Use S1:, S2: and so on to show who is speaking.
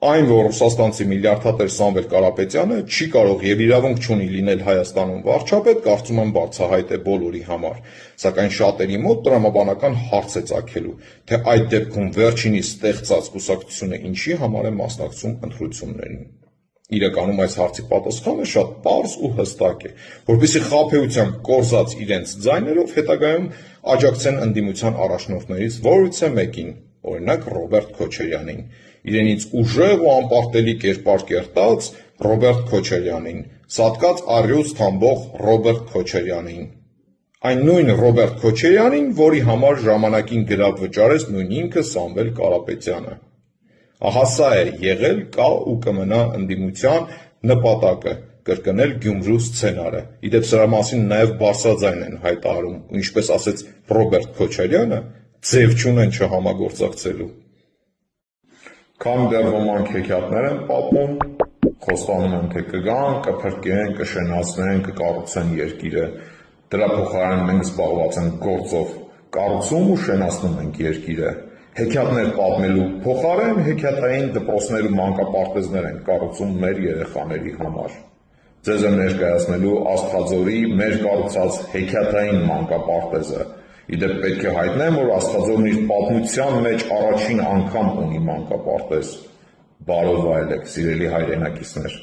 S1: Այն, որ ռուսաստանցի միլիարդատեր Սամվել Կարապետյանը չի կարող եւ իրավունք չունի լինել Հայաստանում վարչապետ, կարծում եմ բարձրահայտ է բոլորի համար, սակայն շատերի մոտ տրամաբանական հարց է ծագելու, թե այդ դեպքում վերջինիս ստեղծած կուսակցությունը ինչի համար է մասնակցում ընտրություններին։ Իրականում այս հարցի պատասխանը շատ պարզ ու հստակ է, որպեսզի խաբեությամբ կորզած իրենց ձայներով հետագայում աջակցեն ընդդիմության առաջնորդներից որևիցե մեկին, օրինակ Ռոբերտ Քոչարյանին, իրենից ուժեղ ու անպարտելի կերպար կերտած Ռոբերտ Քոչարյանին, սատկած առյուծ թամբող Ռոբերտ Քոչարյանին, այն նույն Ռոբերտ Քոչարյանին, որի համար ժամանակին գրավ վճարեց նույն ինքը Սամվել Կարապետյանը։ Ահա սա է եղել, կա ու կմնա ընդդիմության նպատակը՝ կրկնել Գյումրու սցենարը։ Իդեպ սրա մասին նաև բարձրաձայն են հայտարարում, ու ինչպես ասեց Ռոբերտ Քոչարյանը, ձև չունեն չհամագործակցելու։ Քանի դեռ ոմանք հեքիաթներ են պատմում, խոստանում են, թե կգան, կփրկեն, կշենացնեն, կկառուցեն երկիրը, դրա փոխարեն մենք զբաղված ենք գործով, կառուցում ու շենացնում ենք երկիրը։ Հեքիաթներ պատմելու փոխարեն հեքիաթային դպրոցներ ու մանկապարտեզներ են կառուցում մեր երեխաների համար։ Ձեզ եմ ներկայացնելու Աստղաձորի մեր կառուցած հեքիաթային մանկապարտեզը։ Իդեպ պետք է հայտնեմ, որ Աստղաձորն իր պատմության մեջ առաջին անգամ ունի մանկապարտեզ։ Բարով վայելեք, սիրելի հայրենակիցներ։